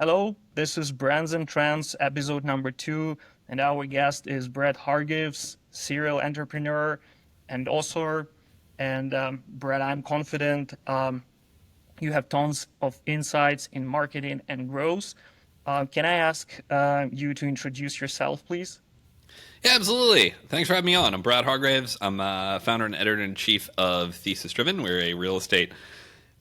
Hello, this is Brands and Trends, episode number 2, and our guest is Brett Hargives, serial entrepreneur and author. And Brett, I'm confident you have tons of insights in marketing and growth. Can I ask you to introduce yourself, please? Yeah, absolutely. Thanks for having me on. I'm Brad Hargraves. I'm founder and editor in chief of Thesis Driven. We're a real estate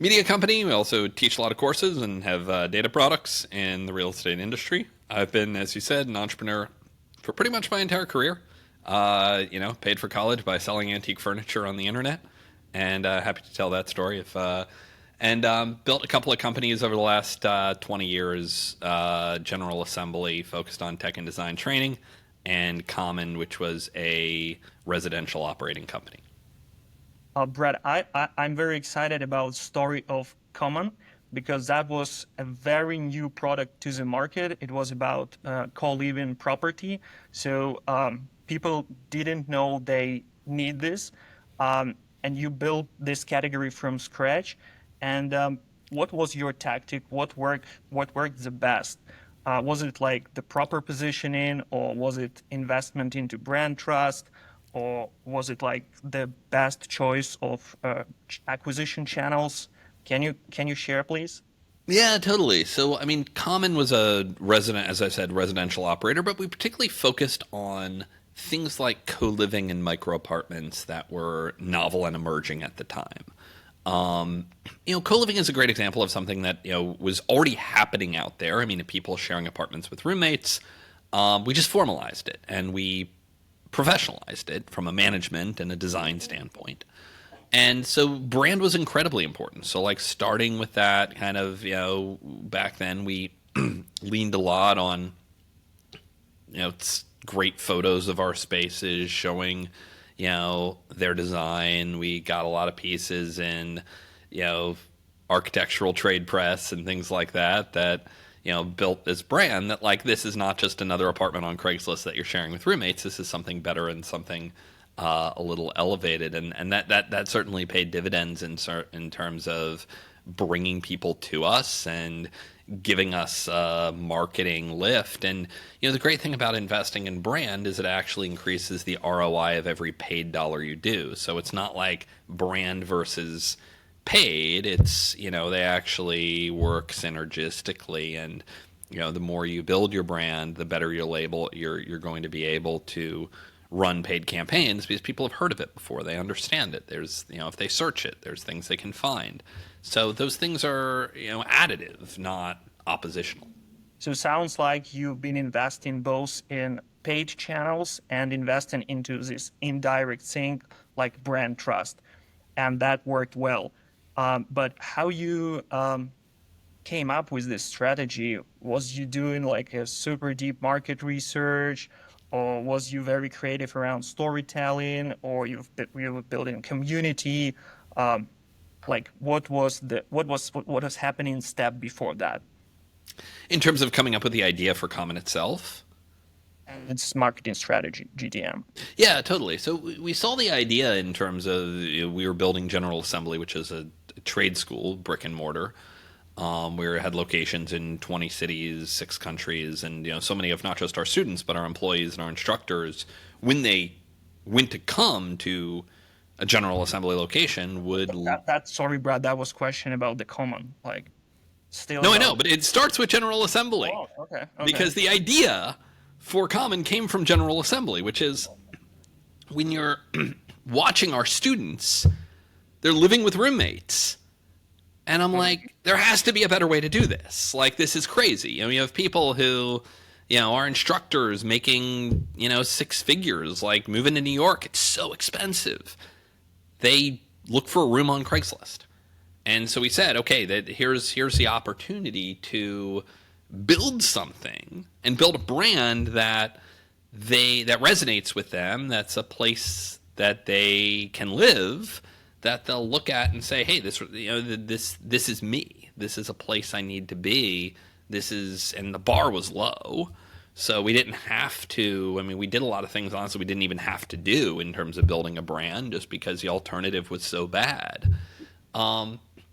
media company. We also teach a lot of courses and have data products in the real estate industry. I've been, as you said, an entrepreneur for pretty much my entire career. Paid for college by selling antique furniture on the internet, and happy to tell that story. If and Built a couple of companies over the last 20 years. General Assembly, focused on tech and design training, and Common, which was a residential operating company. Brett, I'm very excited about story of Common because that was a very new product to the market. It was about co-living property. So people didn't know they need this. And you built this category from scratch. And what was your tactic? What worked the best? Was it like the proper positioning, or was it investment into brand trust, or was it like the best choice of acquisition channels? Can you share, please? Yeah, totally. So, I mean, Common was a resident, as I said, residential operator, but we particularly focused on things like co-living and micro apartments that were novel and emerging at the time. Um, Co-living is a great example of something that was already happening out there. I mean, people sharing apartments with roommates. We just formalized it and we professionalized it from a management and a design standpoint. And so brand was incredibly important. So like starting with that kind of, back then we leaned a lot on, it's great photos of our spaces showing, their design. We got a lot of pieces in, you know, architectural trade press and things like that, built this brand that like this is not just another apartment on Craigslist that you're sharing with roommates. This is something better and something a little elevated, and that certainly paid dividends in terms of bringing people to us and giving us a marketing lift. And the great thing about investing in brand is it actually increases the ROI of every paid dollar you do. So it's not like brand versus paid. It's they actually work synergistically, and the more you build your brand, the better you're going to be able to run paid campaigns because people have heard of it before. They understand it. There's, if they search it, there's things they can find. So those things are, additive, not oppositional. So it sounds like you've been investing both in paid channels and investing into this indirect thing like brand trust, and that worked well. But how you came up with this strategy? Was you doing like a super deep market research, or was you very creative around storytelling, or you were building community? Um, like what was happening step before that? In terms of coming up with the idea for Common itself, And it's marketing strategy, GTM. yeah, totally. So we saw the idea in terms of we were building General Assembly, which is a trade school, brick and mortar. We had locations in 20 cities, 6 countries, and so many of not just our students but our employees and our instructors, when they went to come to a General Assembly location, would That sorry, Brad, that was question about the common, like still no, I know, about. but it starts with General Assembly Oh, okay, okay. because the idea for Common came from General Assembly, which is when you're watching our students, they're living with roommates. And I'm like, there has to be a better way to do this. Like, this is crazy. You have people who, are instructors making, 6 figures, like moving to New York. It's so expensive. They look for a room on Craigslist. And so we said, okay, that here's the opportunity to build something and build a brand that resonates with them. That's a place that they can live, that they'll look at and say, hey, this is me. This is a place I need to be. And the bar was low. So we didn't have to, I mean, we did a lot of things, honestly, we didn't even have to do in terms of building a brand just because the alternative was so bad.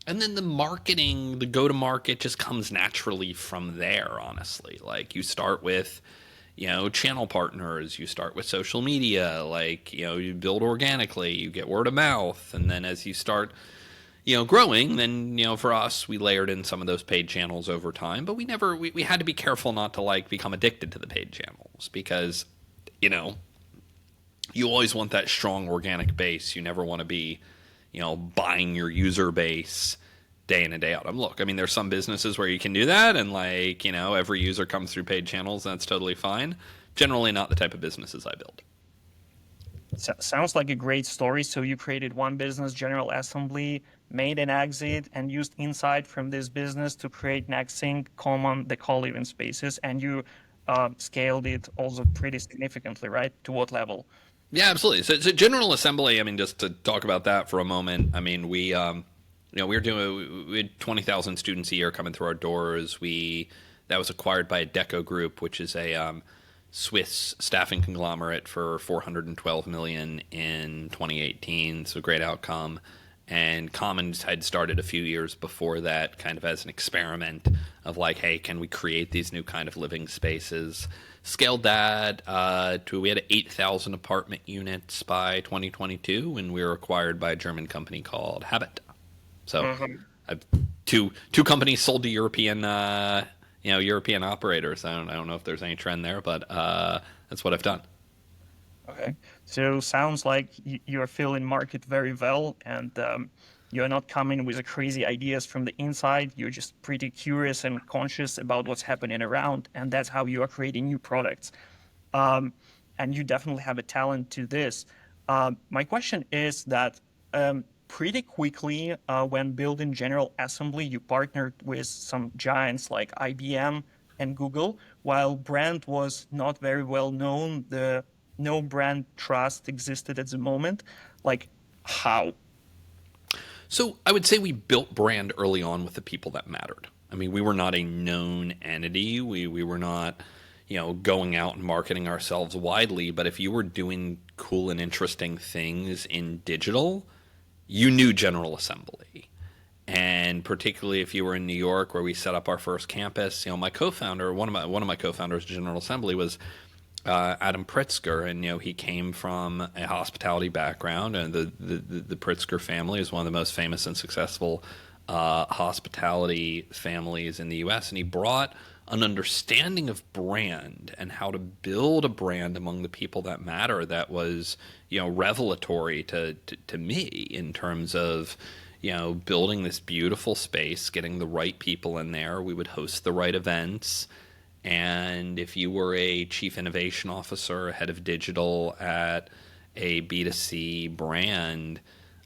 And then the marketing, the go to market just comes naturally from there, honestly. Like you start with, channel partners, you start with social media, like, you build organically, you get word of mouth. And then as you start, growing, then, for us, we layered in some of those paid channels over time, but we had to be careful not to like become addicted to the paid channels because, you know, you always want that strong organic base. You never want to be, buying your user base day in and day out. Look, I mean, there's some businesses where you can do that, and like, every user comes through paid channels, and that's totally fine. Generally, not the type of businesses I build. Sounds like a great story. So you created one business, General Assembly, made an exit, and used insight from this business to create Nextthing, Common, the co-living spaces, and you scaled it also pretty significantly, right? To what level? Yeah, absolutely. So General Assembly. I mean, just to talk about that for a moment. I mean, we had 20,000 students a year coming through our doors. That was acquired by Deco Group, which is a Swiss staffing conglomerate for 412 million in 2018. So great outcome. And Commons had started a few years before that, kind of as an experiment of like, hey, can we create these new kind of living spaces? Scaled that to we had 8,000 apartment units by 2022 when we were acquired by a German company called Habit. So Mhm. I've two companies sold to European operators. I don't know if there's any trend there, but that's what I've done. Okay. So sounds like you're feeling market very well, and you're not coming with crazy ideas from the inside. You're just pretty curious and conscious about what's happening around, and that's how you are creating new products. Um, and you definitely have a talent to this. My question is that pretty quickly, when building General Assembly, you partnered with some giants like IBM and Google. While brand was not very well known, the no brand trust existed at the moment. Like, how? So I would say we built brand early on with the people that mattered. I mean, we were not a known entity. We were not, going out and marketing ourselves widely. But if you were doing cool and interesting things in digital, you knew General Assembly. And particularly if you were in New York, where we set up our first campus, my co-founder, one of my co-founders of General Assembly was Adam Pritzker, and he came from a hospitality background, and the Pritzker family is one of the most famous and successful hospitality families in the U.S. And he brought an understanding of brand and how to build a brand among the people that matter that was revelatory to me in terms of building this beautiful space, getting the right people in there. We would host the right events. And if you were a chief innovation officer, head of digital at a B2C brand,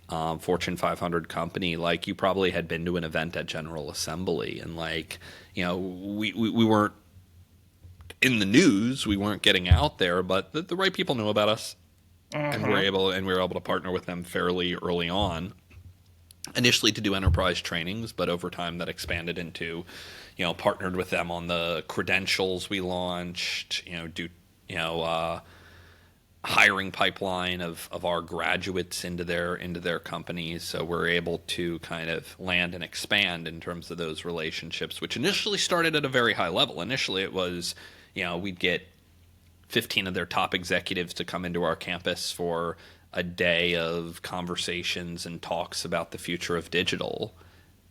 Fortune 500 company, like you probably had been to an event at General Assembly. And like, we weren't in the news, we weren't getting out there, but the right people knew about us. And Hmm. we were able to partner with them fairly early on initially to do enterprise trainings, but over time that expanded into, partnered with them on the credentials we launched, hiring pipeline of our graduates into their companies. So we're able to kind of land and expand in terms of those relationships, which initially started at a very high level. Initially it was, we'd get 15 of their top executives to come into our campus for a day of conversations and talks about the future of digital.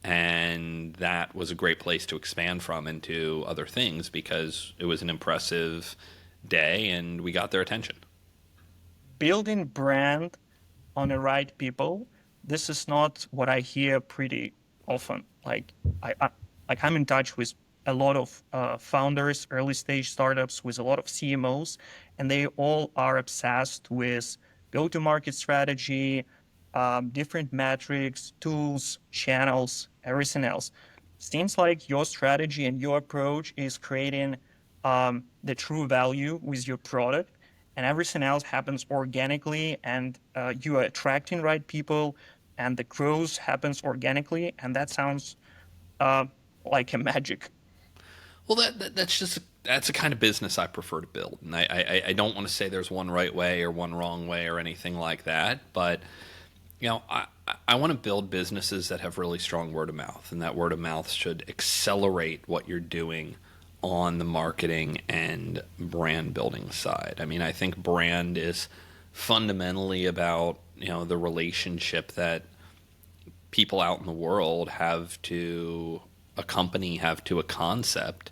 And that was a great place to expand from into other things because it was an impressive day and we got their attention. Building brand on the right people. This is not what I hear pretty often. Like I'm in touch with a lot of founders, early stage startups, with a lot of CMOs, and they all are obsessed with go-to-market strategy, different metrics, tools, channels, everything else. Seems like your strategy and your approach is creating the true value with your product, and everything else happens organically, and you are attracting right people, and the growth happens organically, and that sounds uh, like a magic. Well, that's a kind of business I prefer to build, and I don't want to say there's one right way or one wrong way or anything like that, but I want to build businesses that have really strong word of mouth, and that word of mouth should accelerate what you're doing on the marketing and brand building side. I mean, I think brand is fundamentally about, the relationship that people out in the world have to a company, have to a concept.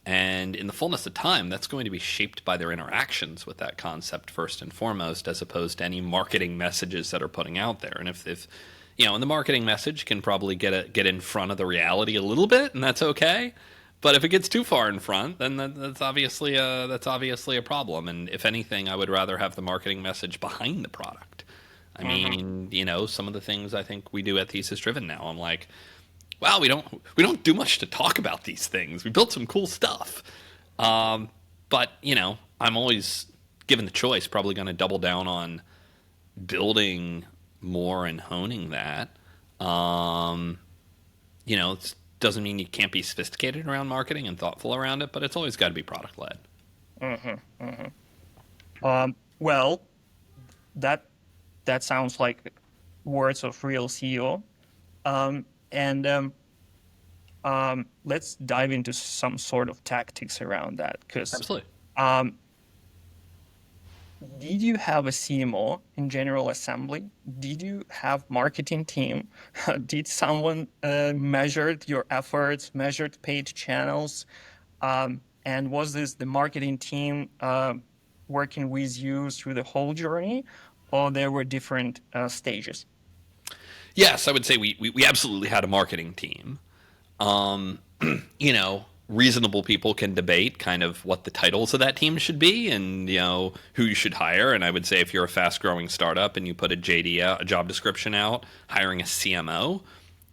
And in the fullness of time, that's going to be shaped by their interactions with that concept first and foremost, as opposed to any marketing messages that are putting out there. And if and the marketing message can probably get in front of the reality a little bit, and that's okay. But if it gets too far in front, then that's obviously a problem. And if anything, I would rather have the marketing message behind the product. I mean, some of the things I think we do at Thesis Driven now, I'm like, wow, we don't do much to talk about these things. We built some cool stuff, but I'm always given the choice, probably going to double down on building more and honing that. It doesn't mean you can't be sophisticated around marketing and thoughtful around it, but it's always got to be product led. Well, that sounds like words of real CEO. Let's dive into some sort of tactics around that. Because Absolutely. Did you have a CMO in General Assembly? Did you have marketing team? Did someone measured your efforts, measured paid channels? And was this the marketing team working with you through the whole journey, or there were different stages? Yes, I would say we absolutely had a marketing team. Reasonable people can debate kind of what the titles of that team should be and, who you should hire. And I would say if you're a fast growing startup and you put a JD out, a job description out, hiring a CMO,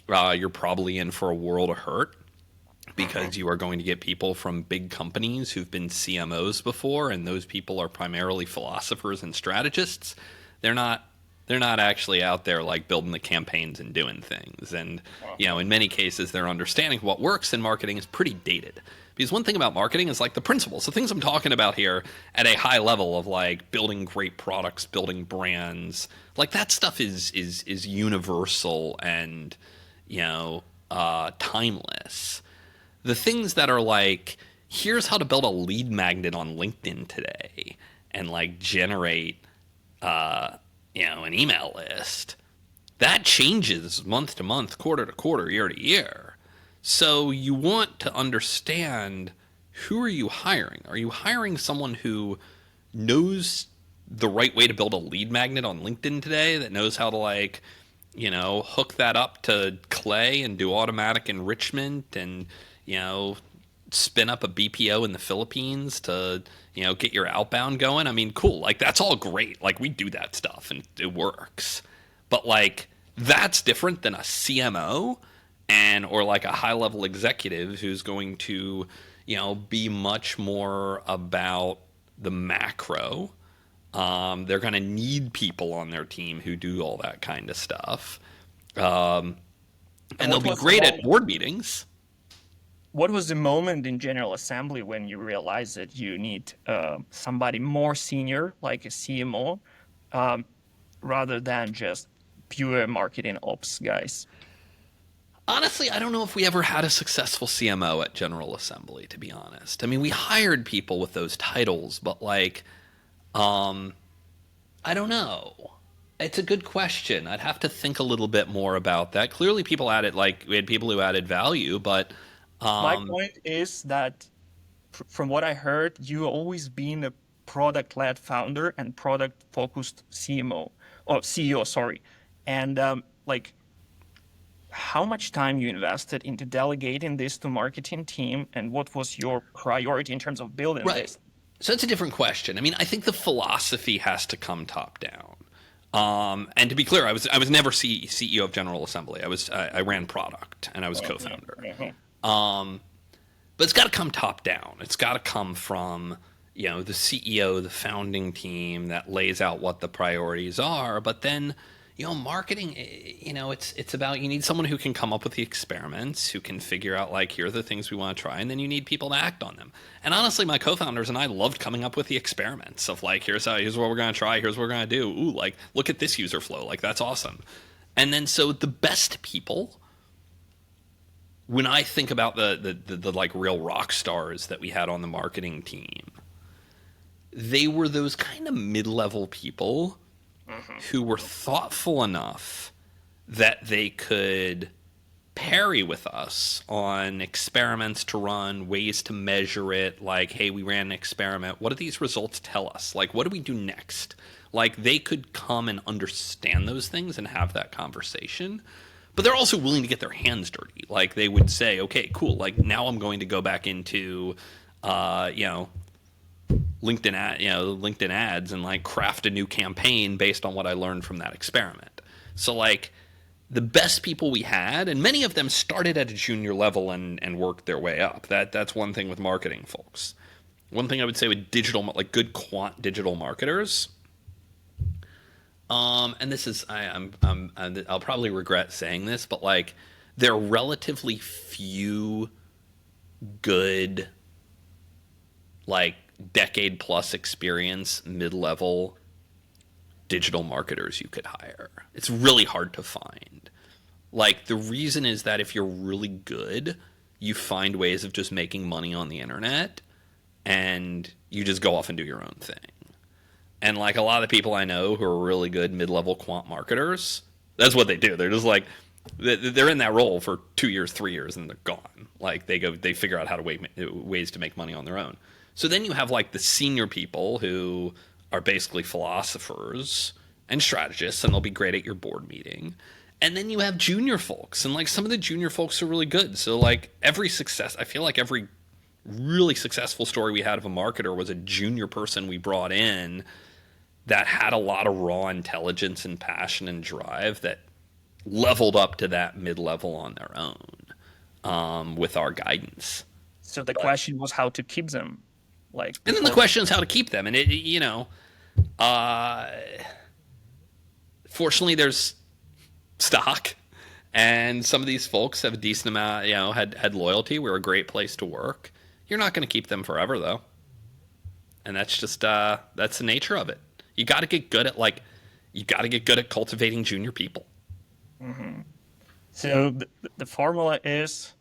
you're probably in for a world of hurt because you are going to get people from big companies who've been CMOs before. And those people are primarily philosophers and strategists. They're not actually out there like building the campaigns and doing things. And, in many cases, their understanding of what works in marketing is pretty dated. Because one thing about marketing is like the principles, the things I'm talking about here at a high level of like building great products, building brands, like that stuff is universal and, timeless. The things that are like, here's how to build a lead magnet on LinkedIn today and like generate, an email list, that changes month to month, quarter to quarter, year to year. So you want to understand, who are you hiring? Are you hiring someone who knows the right way to build a lead magnet on LinkedIn today, that knows how to hook that up to Clay and do automatic enrichment and, spin up a BPO in the Philippines to, get your outbound going? I mean, cool. Like, that's all great. Like, we do that stuff and it works. But, like, that's different than a CMO or like a high-level executive who's going to, be much more about the macro. They're going to need people on their team who do all that kind of stuff. And they'll be great at board meetings. What was the moment in General Assembly when you realized that you need somebody more senior, like a CMO, rather than just pure marketing ops guys? Honestly, I don't know if we ever had a successful CMO at General Assembly, to be honest. I mean, we hired people with those titles, but like, I don't know. It's a good question. I'd have to think a little bit more about that. Clearly people added, like, we had people who added value, but my point is that from what I heard, you always been a product-led founder and product-focused CMO or CEO, sorry. And how much time you invested into delegating this to marketing team, and what was your priority in terms of building this? So that's a different question. I mean, I think the philosophy has to come top down. And to be clear, I was never CEO of General Assembly. I ran product and I was co-founder. But it's got to come top down. It's got to come from, the CEO, the founding team that lays out what the priorities are. But then, Marketing, it's about, you need someone who can come up with the experiments, who can figure out like, here are the things we want to try, and then you need people to act on them. And honestly, my co-founders and I loved coming up with the experiments of like, here's what we're going to try, here's what we're going to do. Ooh, like, look at this user flow, like that's awesome. And then so the best people, when I think about the like real rock stars that we had on the marketing team, they were those kind of mid-level people who were thoughtful enough that they could parry with us on experiments to run, ways to measure it. Like, hey, we ran an experiment. What do these results tell us? Like, what do we do next? Like, they could come and understand those things and have that conversation. But they're also willing to get their hands dirty. Like, they would say, okay, cool. Like, now I'm going to go back into, LinkedIn ads and like craft a new campaign based on what I learned from that experiment. So like the best people we had, and many of them started at a junior level and worked their way up. That's one thing with marketing folks. One thing I would say with digital, like good quant digital marketers, and this is I'll probably regret saying this, but like there are relatively few good like decade plus experience mid-level digital marketers you could hire. It's really hard to find. Like the reason is that if you're really good, you find ways of just making money on the internet and you just go off and do your own thing. And like a lot of the people I know who are really good mid-level quant marketers, that's what they do. They're just like they're in that role for 2 years, 3 years, and they're gone. Like they figure out how to ways to make money on their own. So then you have like the senior people who are basically philosophers and strategists, and they'll be great at your board meeting. And then you have junior folks, and like some of the junior folks are really good. So like I feel like every really successful story we had of a marketer was a junior person we brought in that had a lot of raw intelligence and passion and drive that leveled up to that mid-level on their own with our guidance. So the question was how to keep them. Like, and then the question is how to keep them. And fortunately there's stock, and some of these folks have a decent amount, had loyalty. We're a great place to work. You're not going to keep them forever though. And that's just, that's the nature of it. You got to get good at cultivating junior people. Mm-hmm. So the formula is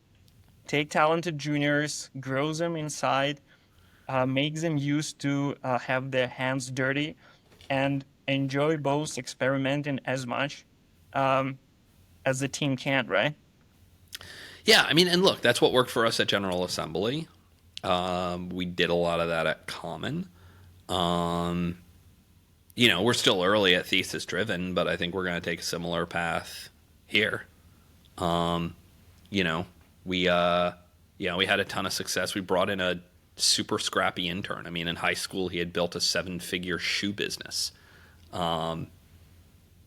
take talented juniors, grow them inside, make them used to have their hands dirty, and enjoy both experimenting as much as the team can, right? Yeah, I mean, and look, that's what worked for us at General Assembly. We did a lot of that at Common. We're still early at Thesis Driven, but I think we're going to take a similar path here. We had a ton of success. We brought in a super scrappy intern. I mean, in high school, he had built a 7-figure shoe business. And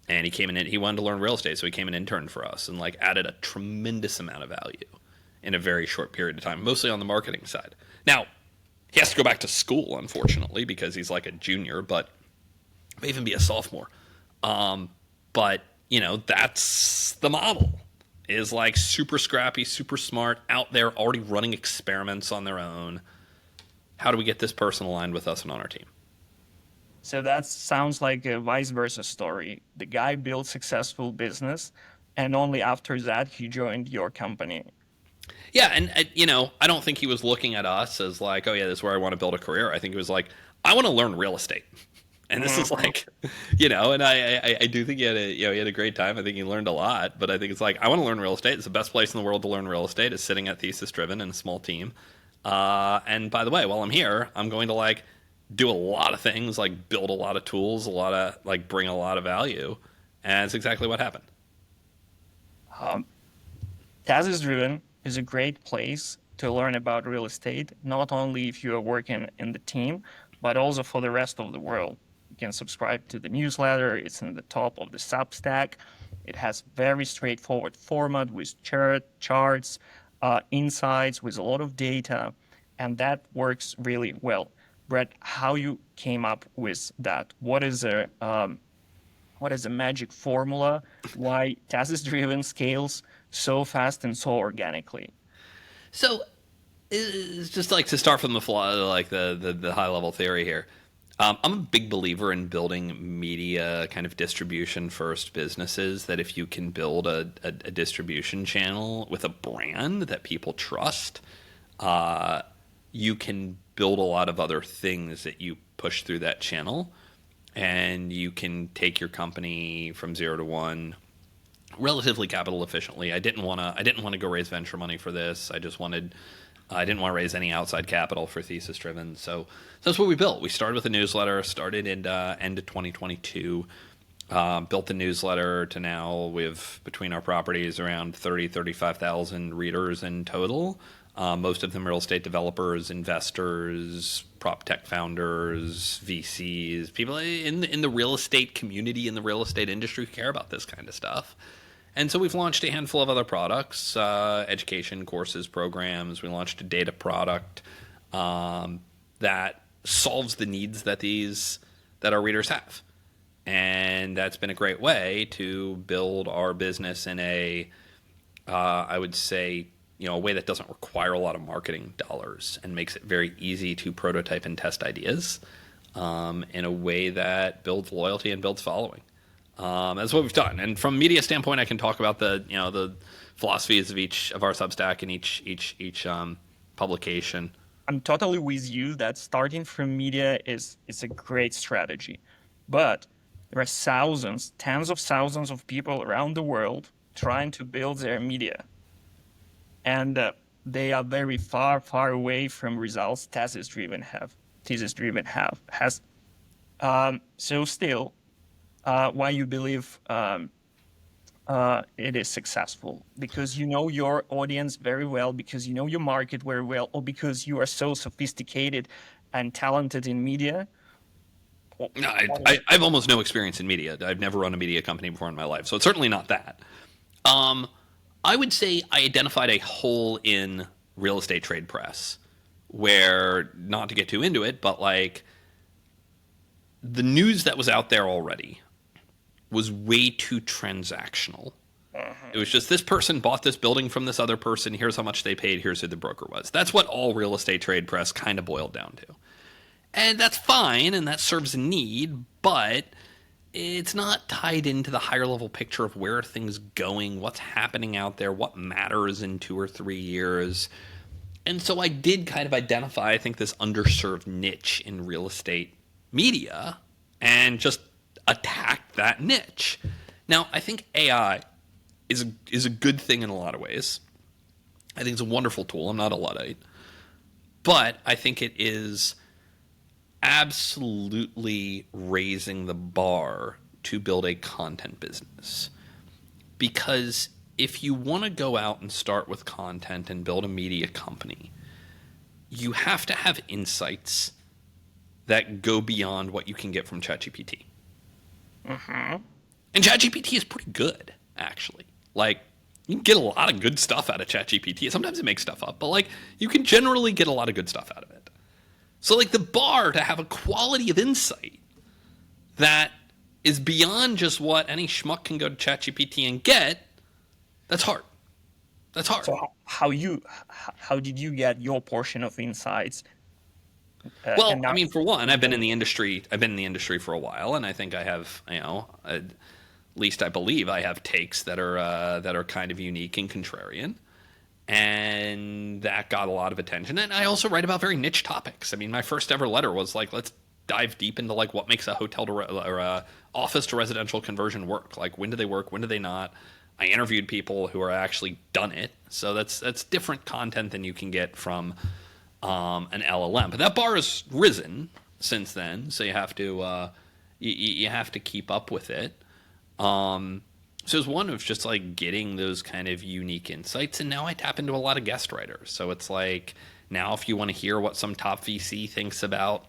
he came in, he wanted to learn real estate, so he came an intern for us and like added a tremendous amount of value in a very short period of time, mostly on the marketing side. Now, he has to go back to school, unfortunately, because he's like a junior, but may even be a sophomore. But that's the model. Is like super scrappy, super smart, out there already running experiments on their own. How do we get this person aligned with us and on our team? So that sounds like a vice versa story. The guy built successful business, and only after that he joined your company. Yeah, and I don't think he was looking at us as like, oh yeah, this is where I want to build a career. I think he was like, I want to learn real estate. And this is like, and I do think he had a great time. I think he learned a lot, but I think it's like, I want to learn real estate. It's the best place in the world to learn real estate is sitting at Thesis Driven in a small team. And by the way, while I'm here, I'm going to like do a lot of things, like build a lot of tools, bring a lot of value. And it's exactly what happened. Thesis Driven is a great place to learn about real estate, not only if you are working in the team, but also for the rest of the world. You can subscribe to the newsletter. It's in the top of the Substack. It has very straightforward format with charts, insights, with a lot of data, and that works really well. Brett, how you came up with that? What is what is the magic formula why thesis driven scales so fast and so organically? So it's just like to start from the high level theory here. I'm a big believer in building media kind of distribution first businesses. That if you can build a distribution channel with a brand that people trust, you can build a lot of other things that you push through that channel, and you can take your company from 0 to 1 relatively capital efficiently. I didn't want to go raise venture money for this. I didn't want to raise any outside capital for thesis driven. So that's what we built. We started with a newsletter, started in end of 2022, built the newsletter to now we have between our properties around 35,000 readers in total. Most of them real estate developers, investors, prop tech founders, VCs, people in the real estate community, in the real estate industry who care about this kind of stuff. And so we've launched a handful of other products, education, courses, programs. We launched a data product that solves the needs that our readers have. And that's been a great way to build our business in I would say, a way that doesn't require a lot of marketing dollars and makes it very easy to prototype and test ideas in a way that builds loyalty and builds following. That's what we've done. And from a media standpoint, I can talk about the philosophies of each of our Substack and each publication. I'm totally with you that starting from media is a great strategy, but there are thousands, tens of thousands of people around the world trying to build their media, and they are very far, far away from results thesis driven has. So still, why you believe it is successful? Because you know your audience very well, because you know your market very well, or because you are so sophisticated and talented in media? No, I have almost no experience in media. I've never run a media company before in my life, so it's certainly not that. I would say I identified a hole in real estate trade press where, not to get too into it, but like the news that was out there already was way too transactional. It was just this person bought this building from this other person. Here's how much they paid. Here's who the broker was. That's what all real estate trade press kind of boiled down to. And that's fine, and that serves a need, but it's not tied into the higher level picture of where are things going, what's happening out there, what matters in 2 or 3 years. And so I did kind of identify, I think, this underserved niche in real estate media and just attack that niche. Now, I think AI is a good thing in a lot of ways. I think it's a wonderful tool. I'm not a Luddite. But I think it is absolutely raising the bar to build a content business. Because if you want to go out and start with content and build a media company, you have to have insights that go beyond what you can get from ChatGPT. And ChatGPT is pretty good, actually. Like, you can get a lot of good stuff out of ChatGPT. Sometimes it makes stuff up, but like, you can generally get a lot of good stuff out of it. So like the bar to have a quality of insight that is beyond just what any schmuck can go to ChatGPT and get, that's hard. That's hard. So how did you get your portion of insights? Well, I mean, for one, I've been in the industry for a while, and I think I have, at least I believe I have takes that are kind of unique and contrarian. And that got a lot of attention. And I also write about very niche topics. I mean, my first ever letter was like, let's dive deep into like what makes a hotel to or a office to residential conversion work. Like, when do they work? When do they not? I interviewed people who are actually done it. So that's different content than you can get from an LLM. But that bar has risen since then. So you have to you have to keep up with it. So it's one of just like getting those kind of unique insights. And now I tap into a lot of guest writers. So it's like, now if you want to hear what some top VC thinks about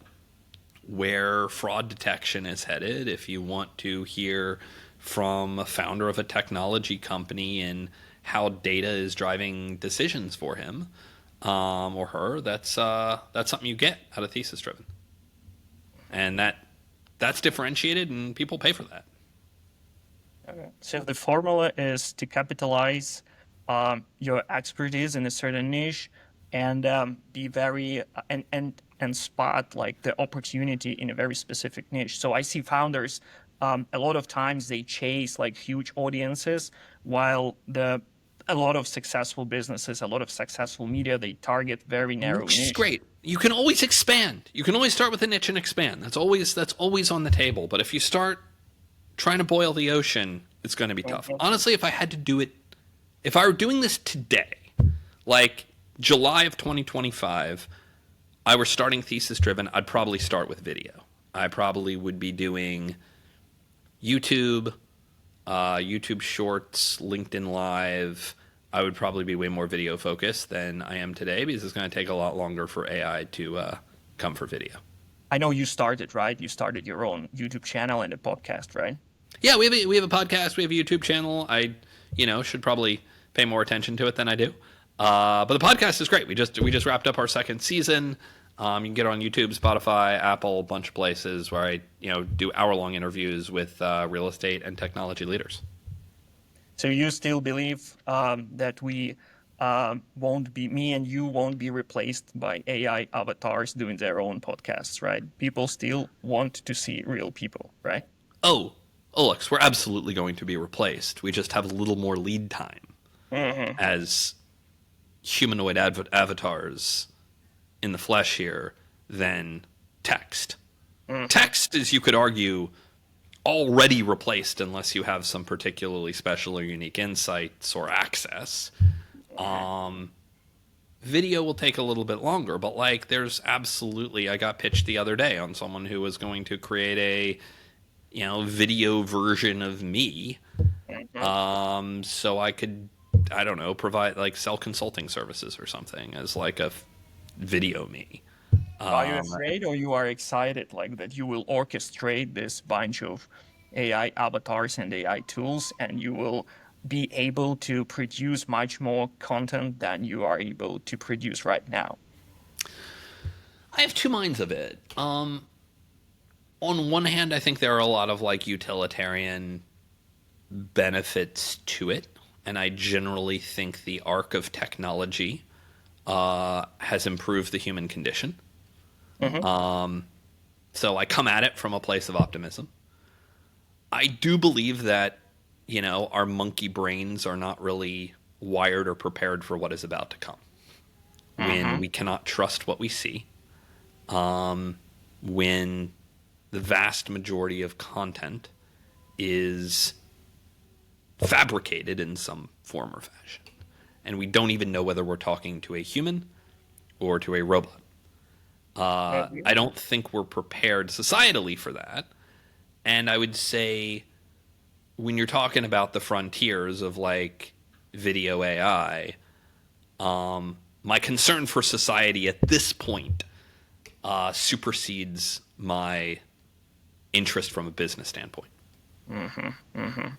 where fraud detection is headed, if you want to hear from a founder of a technology company and how data is driving decisions for him or her, that's something you get out of thesis driven. And that's differentiated, and people pay for that. Okay. So the formula is to capitalize your expertise in a certain niche and be very and spot like the opportunity in a very specific niche. So I see founders a lot of times they chase like huge audiences while the a lot of successful businesses, a lot of successful media, they target very narrow Which is niche. great. You can always expand. You can always start with a niche and expand. That's always on the table. But if you start trying to boil the ocean, it's going to be tough. Honestly, if I had to do it, if I were doing this today, like July of 2025, I were starting thesis driven, I'd probably start with video. I probably would be doing YouTube, YouTube Shorts, LinkedIn Live. I would probably be way more video focused than I am today because it's going to take a lot longer for AI to come for video. I know you started, right? You started your own YouTube channel and a podcast, right? Yeah, we have a podcast, we have a YouTube channel. I should probably pay more attention to it than I do. But the podcast is great. We just wrapped up our second season. You can get it on YouTube, Spotify, Apple, a bunch of places where I do hour-long interviews with real estate and technology leaders. So you still believe that me and you won't be replaced by AI avatars doing their own podcasts, right? People still want to see real people, right? Oh, Lex, we're absolutely going to be replaced. We just have a little more lead time as humanoid avatars in the flesh here than text. Text is, you could argue, already replaced unless you have some particularly special or unique insights or access. Video will take a little bit longer, but like there's absolutely, I got pitched the other day on someone who was going to create a video version of me. So I could, I don't know, provide like sell consulting services or something as like a video me. Are you afraid or you are excited like that you will orchestrate this bunch of AI avatars and AI tools and you will be able to produce much more content than you are able to produce right now? I have two minds of it. On one hand, I think there are a lot of like utilitarian benefits to it, and I generally think the arc of technology has improved the human condition. So I come at it from a place of optimism. I do believe that our monkey brains are not really wired or prepared for what is about to come. When we cannot trust what we see, when the vast majority of content is fabricated in some form or fashion, and we don't even know whether we're talking to a human or to a robot. I don't think we're prepared societally for that. And I would say when you're talking about the frontiers of like video AI, my concern for society at this point supersedes my interest from a business standpoint. I'm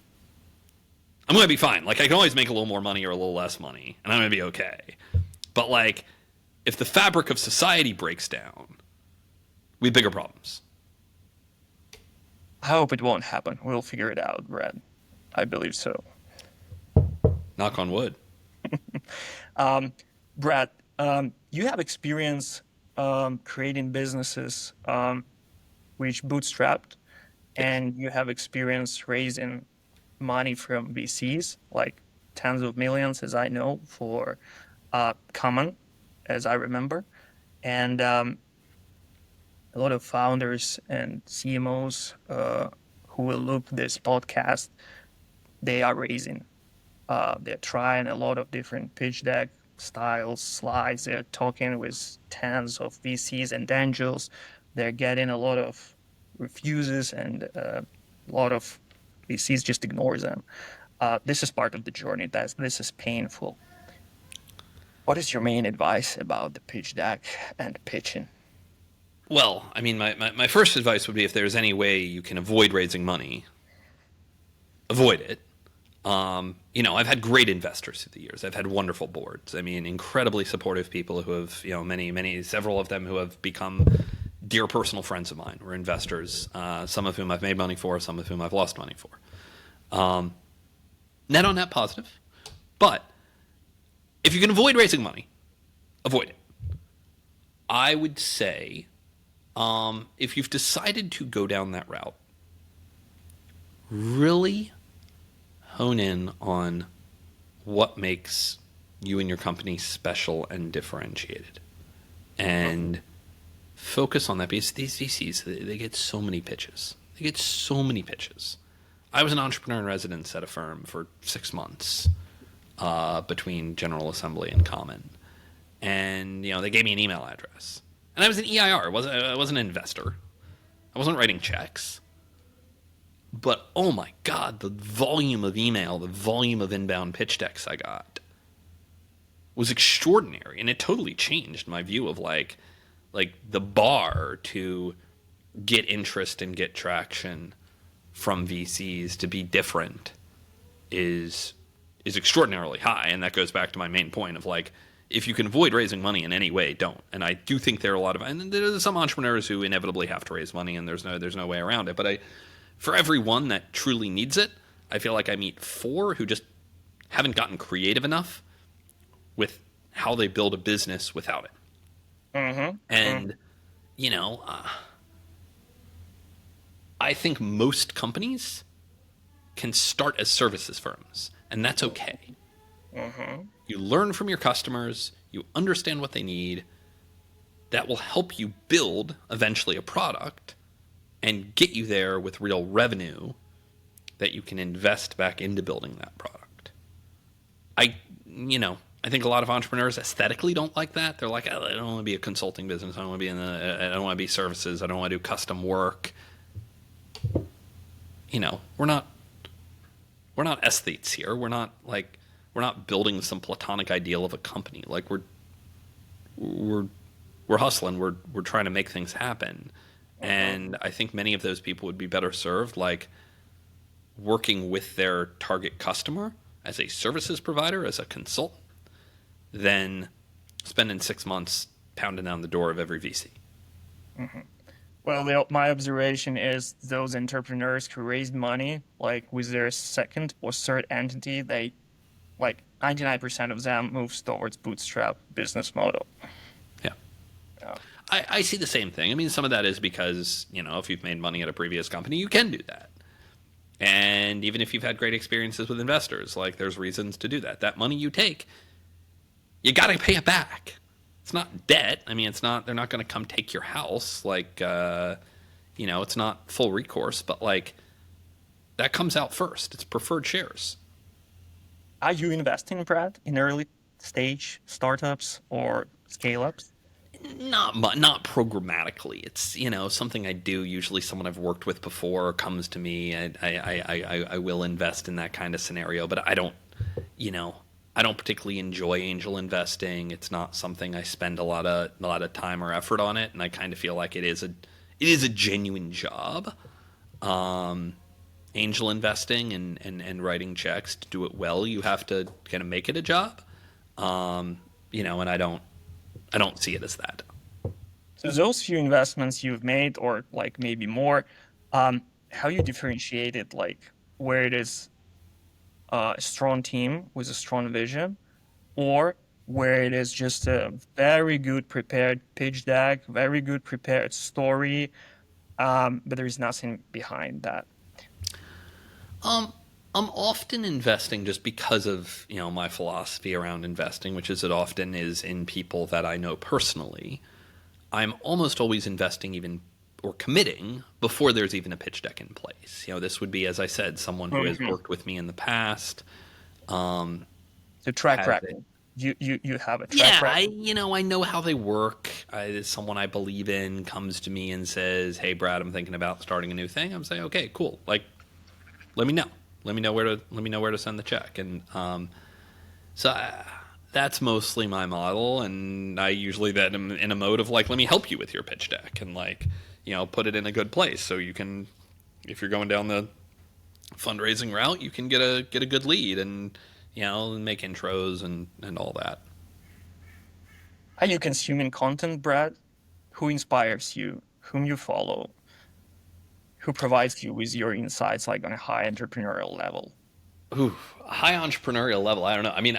going to be fine. Like I can always make a little more money or a little less money, and I'm going to be okay. But like, if the fabric of society breaks down, we have bigger problems. I hope it won't happen. We'll figure it out, Brad. I believe so. Knock on wood. Brad, you have experience creating businesses which bootstrapped, and you have experience raising money from VCs, like tens of millions, as I know, for Common, as I remember. And a lot of founders and CMOs who will look this podcast, they are raising. They're trying a lot of different pitch deck styles, slides. They're talking with tens of VCs and angels. They're getting a lot of refuses, and a lot of VCs just ignore them. This is part of the journey. This is painful. What is your main advice about the pitch deck and pitching? Well, I mean, my first advice would be if there's any way you can avoid raising money, avoid it. I've had great investors through the years. I've had wonderful boards. I mean, incredibly supportive people who have, several of them who have become dear personal friends of mine were investors, some of whom I've made money for, some of whom I've lost money for. Net on net positive. But if you can avoid raising money, avoid it. I would say if you've decided to go down that route, really hone in on what makes you and your company special and differentiated. And focus on that, because these VCs, they get so many pitches. They get so many pitches. I was an entrepreneur in residence at a firm for 6 months between General Assembly and Common. And, they gave me an email address. And I was an EIR. I wasn't an investor. I wasn't writing checks. But, oh my God, the volume of email, the volume of inbound pitch decks I got was extraordinary. And it totally changed my view of like the bar to get interest and get traction from VCs to be different is extraordinarily high. And that goes back to my main point of like, if you can avoid raising money in any way, don't. And I do think there are a lot of, and there's some entrepreneurs who inevitably have to raise money, and there's no way around it. But for everyone that truly needs it, I feel like I meet 4 who just haven't gotten creative enough with how they build a business without it. Mm-hmm. And, I think most companies can start as services firms, and that's okay. Mm-hmm. You learn from your customers, you understand what they need. That will help you build eventually a product and get you there with real revenue that you can invest back into building that product. I think a lot of entrepreneurs aesthetically don't like that. They're like, I don't want to be a consulting business. I don't want to be I don't want to be services. I don't want to do custom work. We're not aesthetes here. We're not building some platonic ideal of a company. Like we're hustling. We're trying to make things happen. And I think many of those people would be better served like working with their target customer as a services provider, as a consultant, than spending 6 months pounding down the door of every VC. Mm-hmm. Well, my observation is those entrepreneurs who raised money, like with their second or third entity, they, like 99% of them moves towards bootstrap business model. Yeah. Yeah. I see the same thing. I mean, some of that is because, if you've made money at a previous company, you can do that. And even if you've had great experiences with investors, like there's reasons to do that. That money you take, you got to pay it back. It's not debt. I mean, they're not going to come take your house. Like, it's not full recourse, but like that comes out first. It's preferred shares. Are you investing, Brad, in early stage startups or scale ups? Not programmatically. It's something I do. Usually, someone I've worked with before comes to me. I will invest in that kind of scenario, but I don't particularly enjoy angel investing. It's not something I spend a lot of time or effort on it, and I kind of feel like it is a genuine job. Angel investing and writing checks, to do it well, you have to kind of make it a job. And I don't see it as that. So those few investments you've made, or like maybe more, how you differentiate it, like where it is a strong team with a strong vision, or where it is just a very good prepared pitch deck, very good prepared story, but there is nothing behind that. I'm often investing just because of my philosophy around investing, which is it often is in people that I know personally. I'm almost always investing or committing before there's even a pitch deck in place. This would be, as I said, someone who has worked with me in the past. The track record. You have a track record. Yeah, I know how they work. Someone I believe in comes to me and says, "Hey, Brad, I'm thinking about starting a new thing." I'm saying, "Okay, cool. Like, let me know. Let me know where to send the check." And that's mostly my model. And I usually then am in a mode of like, let me help you with your pitch deck and like, put it in a good place so you can, if you're going down the fundraising route, you can get a good lead and make intros and all that. Are you consuming content, Brad? Who inspires you? Whom you follow? who provides you with your insights like on a high entrepreneurial level? Ooh, high entrepreneurial level. I don't know. I mean,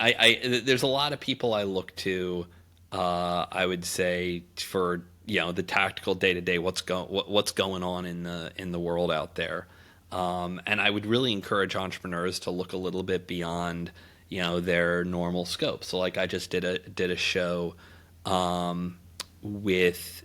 there's a lot of people I look to. I would say for the tactical day to day, what's going on in the world out there, and I would really encourage entrepreneurs to look a little bit beyond their normal scope. So like I just did a show with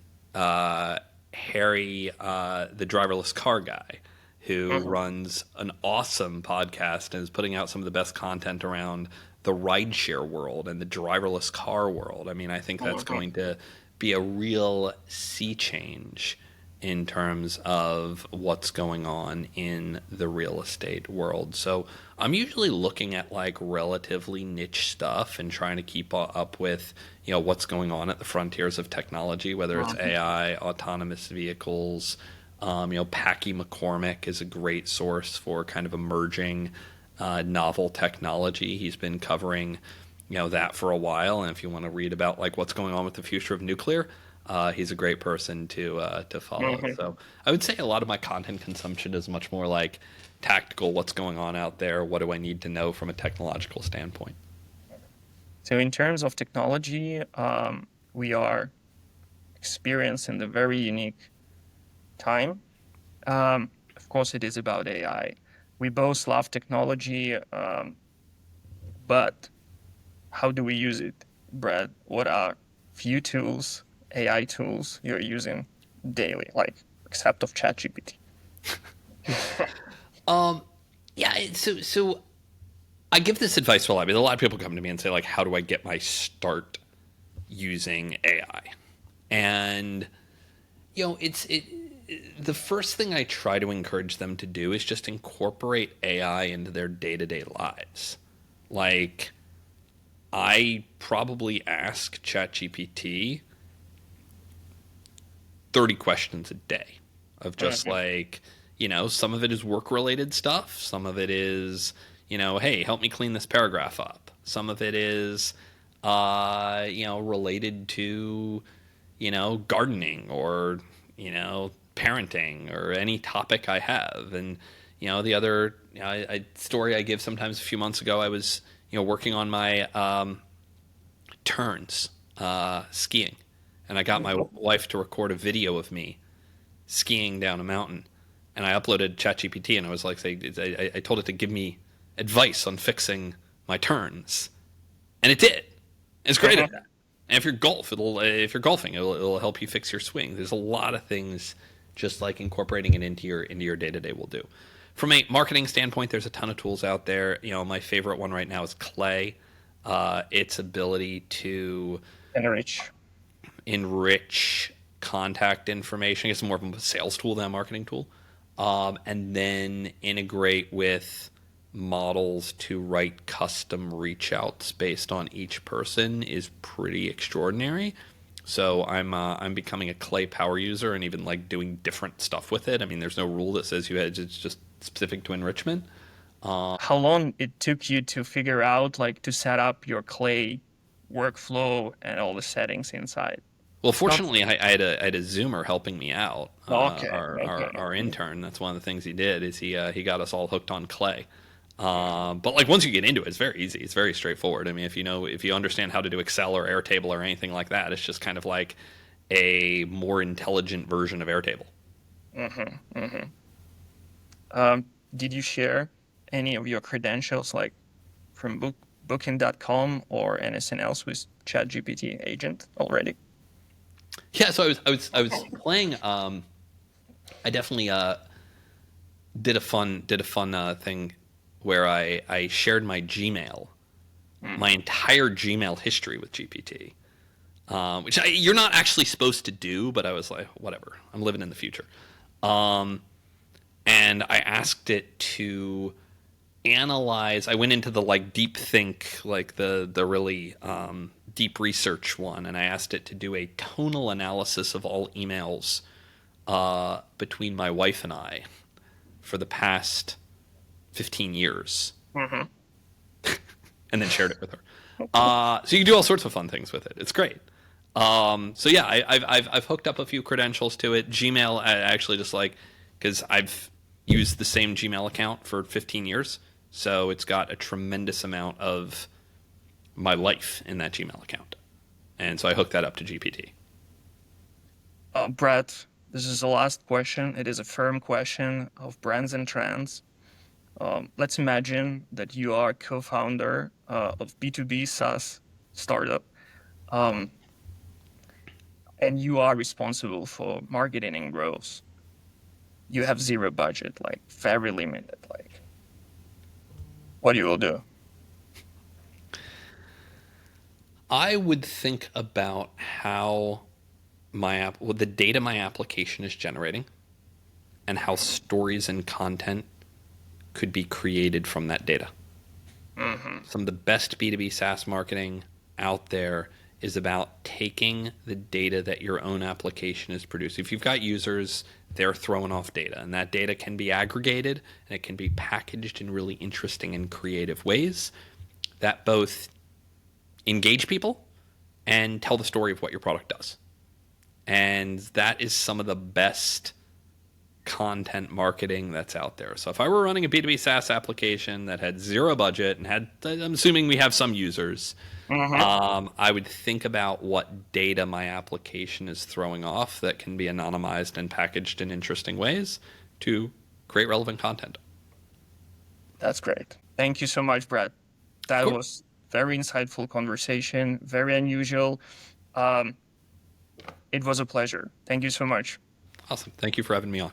Harry, the driverless car guy, who Mhm. runs an awesome podcast and is putting out some of the best content around the rideshare world and the driverless car world. I mean, I think that's Mhm. going to be a real sea change in terms of what's going on in the real estate world. So I'm usually looking at like relatively niche stuff and trying to keep up with what's going on at the frontiers of technology, whether it's Mhm. AI, autonomous vehicles. Packy McCormick is a great source for kind of emerging novel technology. He's been covering that for a while, and if you want to read about like what's going on with the future of nuclear, he's a great person to follow. Mhm. So I would say a lot of my content consumption is much more like tactical. What's going on out there? What do I need to know from a technological standpoint? So in terms of technology, we are experiencing a very unique time. Of course, it is about AI. We both love technology, but how do we use it, Brad? What are few tools, AI tools you're using daily, like except of ChatGPT? Yeah, so I give this advice to a lot. I mean, a lot of people come to me and say like, "How do I get my start using AI?" And the first thing I try to encourage them to do is just incorporate AI into their day to day lives. Like, I probably ask ChatGPT 30 questions a day of just Mhm. like, some of it is work related stuff. Some of it is, hey, help me clean this paragraph up. Some of it is, related to, gardening or, parenting or any topic I have. And, the other story I give sometimes a few months ago, I was, working on my turns skiing. And I got my Mhm. wife to record a video of me skiing down a mountain. And I uploaded ChatGPT and I was like, I told it to give me advice on fixing my turns. And it did. It's great at Mhm. that. And if you're golfing, it'll help you fix your swing. There's a lot of things just like incorporating it into your day to day will do. From a marketing standpoint, there's a ton of tools out there. My favorite one right now is Clay. Its ability to Enrich. enrich contact information. It's more of a sales tool than a marketing tool. And then integrate with models to write custom reach outs based on each person is pretty extraordinary. So I'm becoming a Clay power user and even like doing different stuff with it. I mean, there's no rule that says it's just specific to enrichment. How long it took you to figure out, like, to set up your Clay workflow and all the settings inside? Well, It's not. fortunately, I had a Zoomer helping me out. Okay. Our Okay. intern. That's one of the things he did is he got us all hooked on Clay. But like once you get into it, it's very easy. It's very straightforward. I mean, if you understand how to do Excel or Airtable or anything like that, it's just kind of like a more intelligent version of Airtable. Mm-hmm. Mm-hmm. Did you share any of your credentials, like from Booking.com or anything else with ChatGPT agent already? Yeah. So I was playing. I definitely did a fun thing where I shared my Gmail, my Mm-hmm. entire Gmail history with GPT. Which you're not actually supposed to do, but I was like, whatever. I'm living in the future. Um, and I asked it to analyze. I went into the like deep think, like the really deep research one, and I asked it to do a tonal analysis of all emails between my wife and I for the past 15 years, Mm-hmm. and then shared it with her. So you can do all sorts of fun things with it. It's great. So yeah, I've hooked up a few credentials to it. Gmail, I actually just like because I've used the same Gmail account for 15 years. So it's got a tremendous amount of my life in that Gmail account. And so I hooked that up to GPT. Brett, this is the last question. It is a firm question of brands and trends. Let's imagine that you are co-founder of B2B SaaS startup, um, and you are responsible for marketing and growth. You have zero budget, like very limited. Like, what you will do? I would think about how the data my application is generating and how stories and content could be created from that data. Some of the best B2B SaaS marketing out there is about taking the data that your own application is producing. If you've got users, they're throwing off data, and that data can be aggregated and it can be packaged in really interesting and creative ways that both engage people and tell the story of what your product does. And that is some of the best content marketing that's out there. So if I were running a B2B SaaS application that had zero budget and I'm assuming we have some users, I would think about what data my application is throwing off that can be anonymized and packaged in interesting ways to create relevant content. That's great. Thank you so much, Brett. That Cool. was very insightful conversation, very unusual. Um, it was a pleasure. Thank you so much. Awesome. Thank you for having me on.